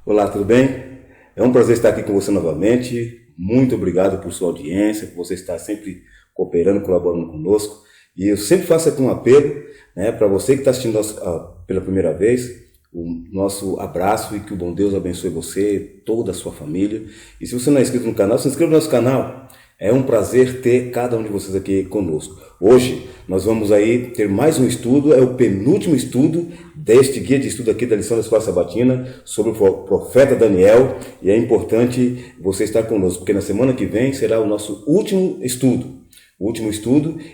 Olá, tudo bem? É um prazer estar aqui com você novamente. Muito obrigado por sua audiência, por você estar sempre cooperando, colaborando conosco. E eu sempre faço aqui um apelo, para você que está assistindo pela primeira vez, o nosso abraço e que o bom Deus abençoe você, toda a sua família. E se você não é inscrito no canal, se inscreva no nosso canal. É um prazer ter cada um de vocês aqui conosco. Hoje nós vamos aí ter mais um estudo, é o penúltimo estudo deste guia de estudo aqui da lição da Escola Sabatina sobre o profeta Daniel. E é importante você estar conosco, porque na semana que vem será o nosso último estudo.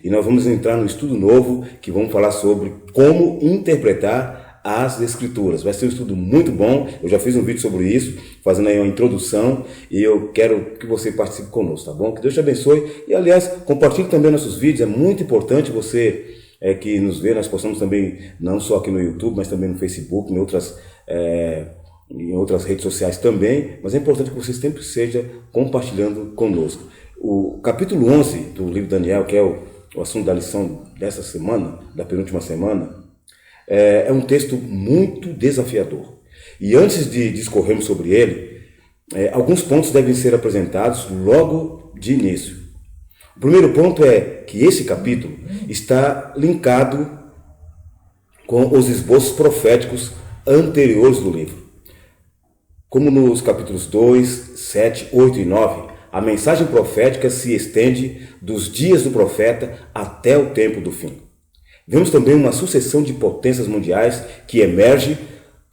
E nós vamos entrar no estudo novo, que vamos falar sobre como interpretar as Escrituras. Vai ser um estudo muito bom. Eu já fiz um vídeo sobre isso, fazendo aí uma introdução, e eu quero que você participe conosco, tá bom? Que Deus te abençoe. E, aliás, compartilhe também nossos vídeos. É muito importante você que nos vê. Nós postamos também, não só aqui no YouTube, mas também no Facebook, em outras redes sociais também. Mas é importante que você sempre esteja compartilhando conosco. O capítulo 11 do livro de Daniel, que é o assunto da lição dessa semana, da penúltima semana, é um texto muito desafiador. E antes de discorrermos sobre ele, alguns pontos devem ser apresentados logo de início. O primeiro ponto é que esse capítulo está linkado com os esboços proféticos anteriores do livro. Como nos capítulos 2, 7, 8 e 9, a mensagem profética se estende dos dias do profeta até o tempo do fim. Vemos também uma sucessão de potências mundiais que emergem,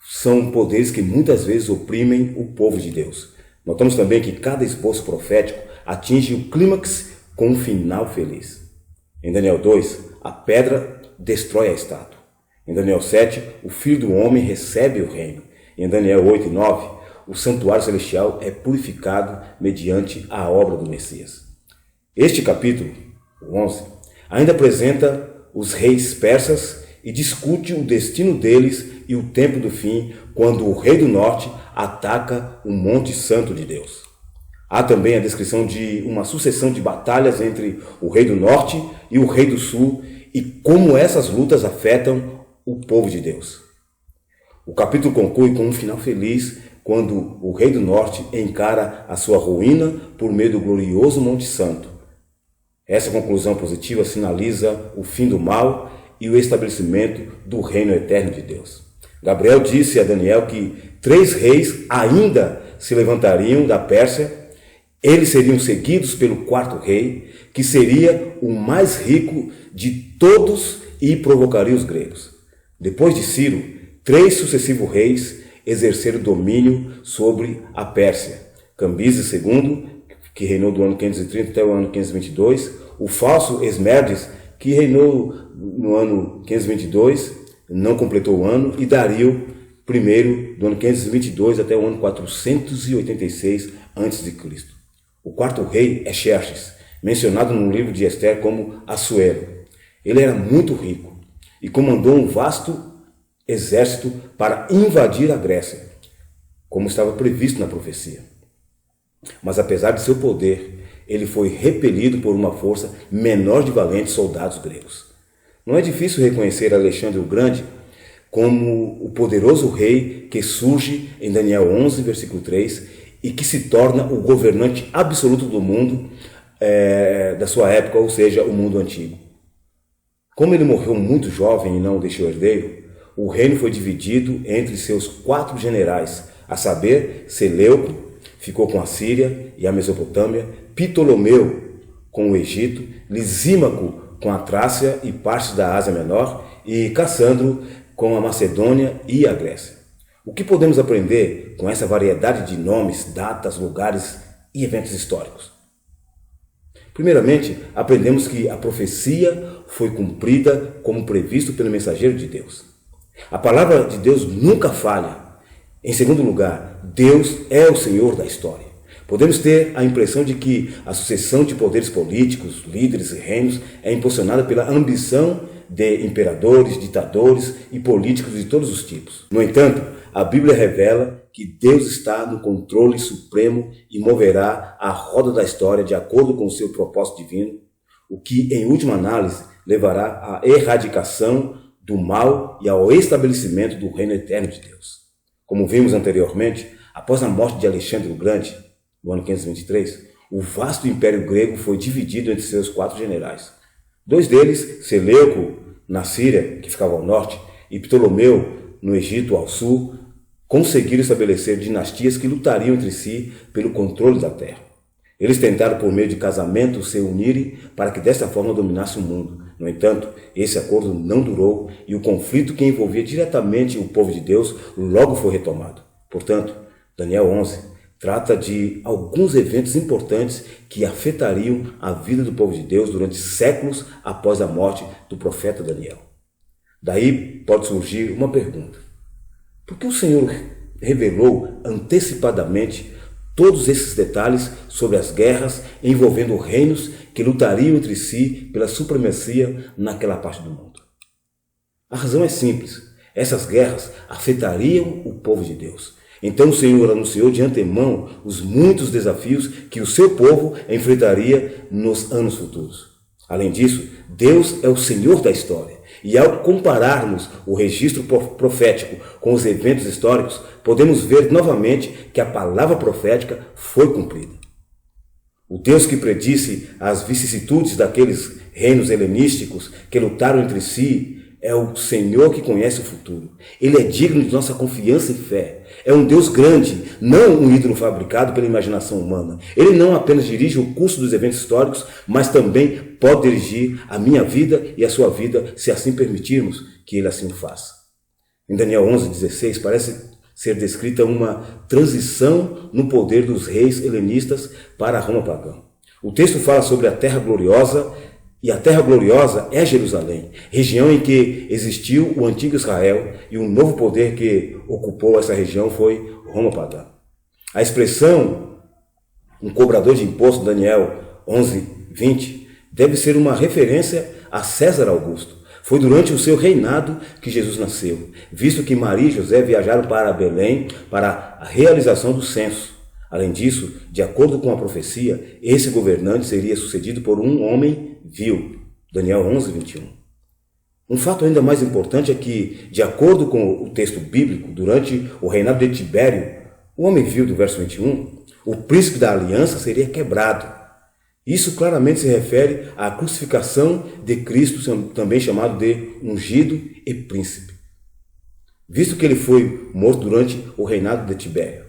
são poderes que muitas vezes oprimem o povo de Deus. Notamos também que cada esboço profético atinge o clímax com um final feliz. Em Daniel 2, a pedra destrói a estátua. Em Daniel 7, o Filho do Homem recebe o reino. Em Daniel 8 e 9, o santuário celestial é purificado mediante a obra do Messias. Este capítulo, o 11, ainda apresenta os reis persas e discute o destino deles e o tempo do fim, quando o rei do norte ataca o Monte Santo de Deus. Há também a descrição de uma sucessão de batalhas entre o rei do norte e o rei do sul e como essas lutas afetam o povo de Deus. O capítulo conclui com um final feliz, quando o rei do norte encara a sua ruína por meio do glorioso Monte Santo. Essa conclusão positiva sinaliza o fim do mal e o estabelecimento do reino eterno de Deus. Gabriel disse a Daniel que 3 reis ainda se levantariam da Pérsia. Eles seriam seguidos pelo 4º rei, que seria o mais rico de todos e provocaria os gregos. Depois de Ciro, 3 sucessivos reis exerceram domínio sobre a Pérsia. Cambises II, que reinou do ano 530 até o ano 522, o falso Esmerdes, que reinou no ano 522, não completou o ano, e Dario I, do ano 522 até o ano 486 a.C. O 4º rei é Xerxes, mencionado no livro de Ester como Assuero. Ele era muito rico e comandou um vasto exército para invadir a Grécia, como estava previsto na profecia. Mas apesar de seu poder, ele foi repelido por uma força menor de valentes soldados gregos. Não é difícil reconhecer Alexandre o Grande como o poderoso rei que surge em Daniel 11, versículo 3, e que se torna o governante absoluto do mundo da sua época, ou seja, o mundo antigo. Como ele morreu muito jovem e não deixou herdeiro, o reino foi dividido entre seus 4 generais, a saber, Seleuco ficou com a Síria e a Mesopotâmia, Ptolomeu com o Egito, Lisímaco com a Trácia e partes da Ásia Menor e Cassandro com a Macedônia e a Grécia. O que podemos aprender com essa variedade de nomes, datas, lugares e eventos históricos? Primeiramente, aprendemos que a profecia foi cumprida como previsto pelo mensageiro de Deus. A palavra de Deus nunca falha. Em segundo lugar, Deus é o Senhor da história. Podemos ter a impressão de que a sucessão de poderes políticos, líderes e reinos é impulsionada pela ambição de imperadores, ditadores e políticos de todos os tipos. No entanto, a Bíblia revela que Deus está no controle supremo e moverá a roda da história de acordo com o seu propósito divino, o que, em última análise, levará à erradicação do mal e ao estabelecimento do reino eterno de Deus. Como vimos anteriormente, Após a morte de Alexandre o Grande, no ano 523, o vasto império grego foi dividido entre seus 4 generais. 2 deles, Seleuco, na Síria, que ficava ao norte, e Ptolomeu, no Egito, ao sul, conseguiram estabelecer dinastias que lutariam entre si pelo controle da terra. Eles tentaram, por meio de casamento, se unirem para que desta forma dominasse o mundo. No entanto, esse acordo não durou e o conflito que envolvia diretamente o povo de Deus logo foi retomado. Portanto, Daniel 11 trata de alguns eventos importantes que afetariam a vida do povo de Deus durante séculos após a morte do profeta Daniel. Daí pode surgir uma pergunta: por que o Senhor revelou antecipadamente todos esses detalhes sobre as guerras envolvendo reinos que lutariam entre si pela supremacia naquela parte do mundo? A razão é simples: essas guerras afetariam o povo de Deus. Então o Senhor anunciou de antemão os muitos desafios que o seu povo enfrentaria nos anos futuros. Além disso, Deus é o Senhor da história. E ao compararmos o registro profético com os eventos históricos, podemos ver novamente que a palavra profética foi cumprida. O Deus que predisse as vicissitudes daqueles reinos helenísticos que lutaram entre si é o Senhor que conhece o futuro. Ele é digno de nossa confiança e fé. É um Deus grande, não um ídolo fabricado pela imaginação humana. Ele não apenas dirige o curso dos eventos históricos, mas também pode dirigir a minha vida e a sua vida, se assim permitirmos que Ele assim o faça. Em Daniel 11:16 parece ser descrita uma transição no poder dos reis helenistas para a Roma pagã. O texto fala sobre a terra gloriosa, e a terra gloriosa é Jerusalém, região em que existiu o antigo Israel, e um novo poder que ocupou essa região foi Roma pagã. A expressão um cobrador de imposto, Daniel 11:20, deve ser uma referência a César Augusto. Foi durante o seu reinado que Jesus nasceu, visto que Maria e José viajaram para Belém para a realização do censo. Além disso, de acordo com a profecia, esse governante seria sucedido por um homem vil. Daniel 11:21. Um fato ainda mais importante é que, de acordo com o texto bíblico, durante o reinado de Tibério, o homem vil do verso 21, o príncipe da aliança seria quebrado. Isso claramente se refere à crucificação de Cristo, também chamado de ungido e príncipe, visto que ele foi morto durante o reinado de Tibério.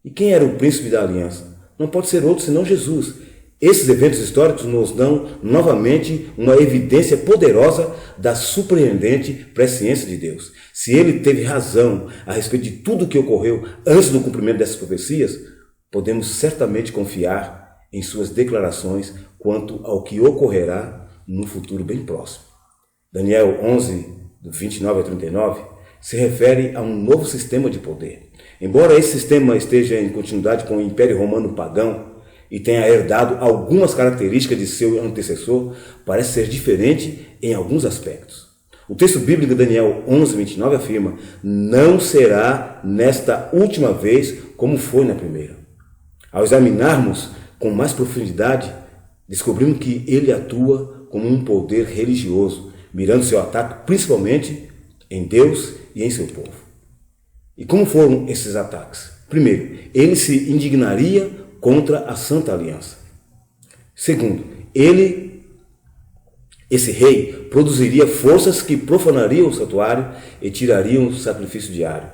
E quem era o príncipe da aliança? Não pode ser outro senão Jesus. Esses eventos históricos nos dão novamente uma evidência poderosa da surpreendente presciência de Deus. Se ele teve razão a respeito de tudo o que ocorreu antes do cumprimento dessas profecias, podemos certamente confiar em suas declarações quanto ao que ocorrerá no futuro bem próximo. Daniel 11, do 29 a 39, se refere a um novo sistema de poder. Embora esse sistema esteja em continuidade com o Império Romano pagão e tenha herdado algumas características de seu antecessor, parece ser diferente em alguns aspectos. O texto bíblico de Daniel 11:29 afirma: não será nesta última vez como foi na primeira. Ao examinarmos com mais profundidade, descobrimos que ele atua como um poder religioso, mirando seu ataque principalmente em Deus e em seu povo. E como foram esses ataques? Primeiro, ele se indignaria contra a Santa Aliança. Segundo, esse rei, produziria forças que profanariam o santuário e tirariam o sacrifício diário.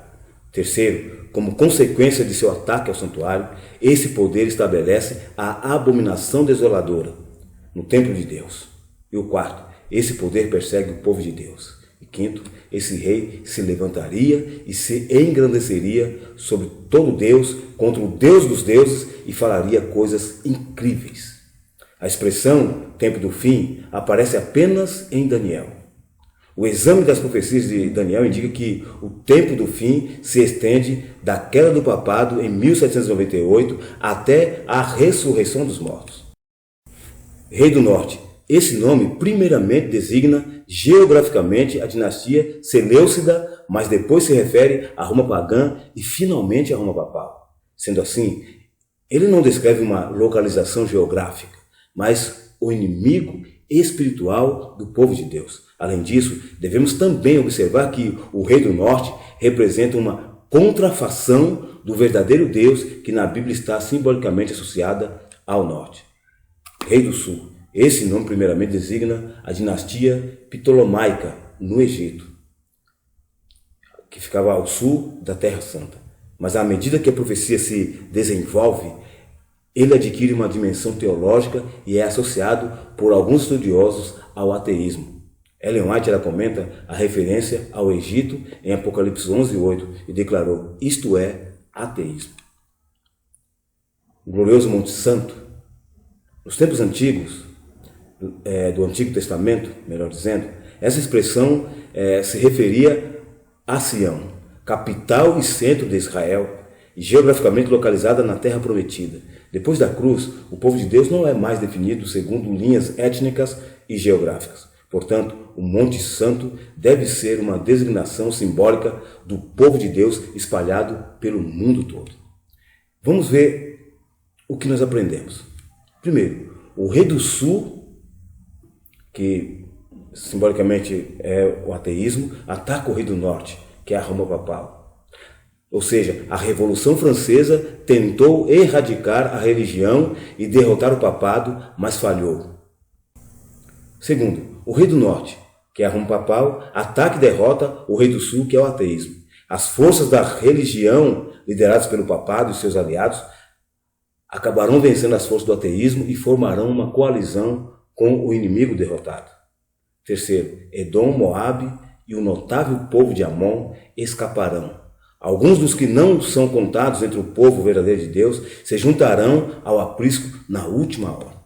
Terceiro, como consequência de seu ataque ao santuário, esse poder estabelece a abominação desoladora no templo de Deus. E o quarto, esse poder persegue o povo de Deus. E quinto, esse rei se levantaria e se engrandeceria sobre todo Deus, contra o Deus dos deuses, e falaria coisas incríveis. A expressão tempo do fim aparece apenas em Daniel. O exame das profecias de Daniel indica que o tempo do fim se estende da queda do papado em 1798 até a ressurreição dos mortos. Rei do Norte. Esse nome primeiramente designa geograficamente a dinastia Seleucida, mas depois se refere à Roma pagã e finalmente à Roma papal. Sendo assim, ele não descreve uma localização geográfica, mas o inimigo espiritual do povo de Deus. Além disso, devemos também observar que o Rei do Norte representa uma contrafação do verdadeiro Deus que na Bíblia está simbolicamente associada ao norte. Rei do Sul. Esse nome primeiramente designa a dinastia Ptolomaica no Egito, que ficava ao sul da Terra Santa. Mas à medida que a profecia se desenvolve, ele adquire uma dimensão teológica e é associado por alguns estudiosos ao ateísmo. Ellen White comenta a referência ao Egito em Apocalipse 11:8 e declarou: isto é ateísmo. O glorioso Monte Santo. Nos tempos antigos, do Antigo Testamento, melhor dizendo, essa expressão se referia a Sião, capital e centro de Israel, e geograficamente localizada na Terra Prometida. Depois da cruz, o povo de Deus não é mais definido segundo linhas étnicas e geográficas. Portanto, o Monte Santo deve ser uma designação simbólica do povo de Deus espalhado pelo mundo todo. Vamos ver o que nós aprendemos. Primeiro, o Rei do Sul, que simbolicamente é o ateísmo, ataca o Rei do Norte, que é a Roma Papal. Ou seja, a Revolução Francesa tentou erradicar a religião e derrotar o papado, mas falhou. Segundo, o Rei do Norte, que é a Roma Papal, ataca e derrota o Rei do Sul, que é o ateísmo. As forças da religião, lideradas pelo papado e seus aliados, acabarão vencendo as forças do ateísmo e formarão uma coalizão com o inimigo derrotado. Terceiro, Edom, Moabe e o notável povo de Amon escaparão. Alguns dos que não são contados entre o povo verdadeiro de Deus se juntarão ao aprisco na última hora.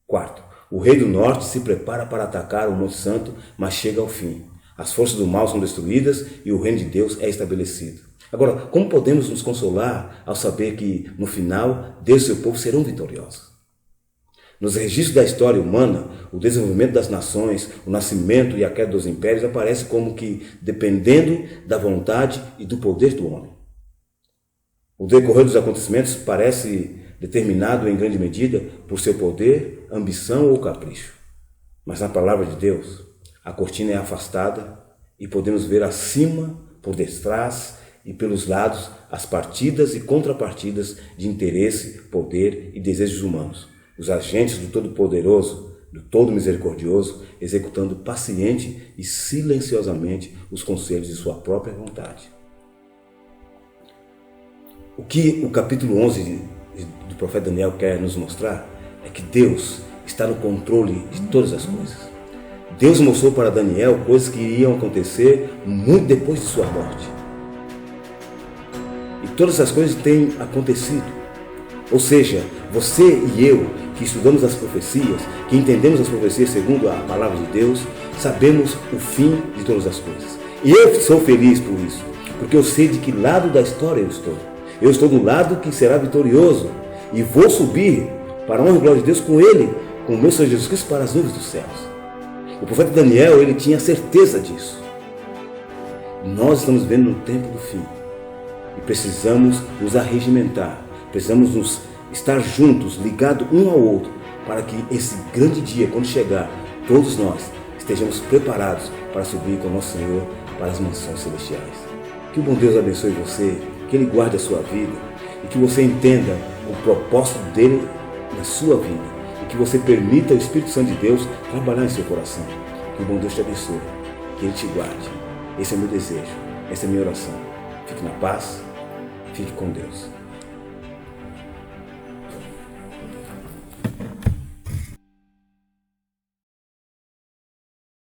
Quarto, o Rei do Norte se prepara para atacar o Monte Santo, mas chega ao fim. As forças do mal são destruídas e o reino de Deus é estabelecido. Agora, como podemos nos consolar ao saber que, no final, Deus e seu povo serão vitoriosos? Nos registros da história humana, o desenvolvimento das nações, o nascimento e a queda dos impérios aparece como que dependendo da vontade e do poder do homem. O decorrer dos acontecimentos parece determinado em grande medida por seu poder, ambição ou capricho. Mas na palavra de Deus, a cortina é afastada e podemos ver acima, por detrás e pelos lados as partidas e contrapartidas de interesse, poder e desejos humanos. Os agentes do Todo-Poderoso, do Todo-Misericordioso, executando paciente e silenciosamente os conselhos de sua própria vontade. O que o capítulo 11 do profeta Daniel quer nos mostrar é que Deus está no controle de todas as coisas. Deus mostrou para Daniel coisas que iriam acontecer muito depois de sua morte. E todas essas coisas têm acontecido. Ou seja, você e eu, que estudamos as profecias, que entendemos as profecias segundo a palavra de Deus, sabemos o fim de todas as coisas. E eu sou feliz por isso, porque eu sei de que lado da história eu estou. Eu estou do lado que será vitorioso e vou subir para a honra e glória de Deus com Ele, com o meu Senhor Jesus Cristo, para as nuvens dos céus. O profeta Daniel, ele tinha certeza disso. Nós estamos vivendo no tempo do fim e precisamos nos arregimentar, precisamos nos estar juntos, ligados um ao outro, para que esse grande dia, quando chegar, todos nós estejamos preparados para subir com o nosso Senhor para as mansões celestiais. Que o bom Deus abençoe você, que Ele guarde a sua vida e que você entenda o propósito dEle na sua vida e que você permita o Espírito Santo de Deus trabalhar em seu coração. Que o bom Deus te abençoe, que Ele te guarde. Esse é o meu desejo, essa é a minha oração. Fique na paz, fique com Deus.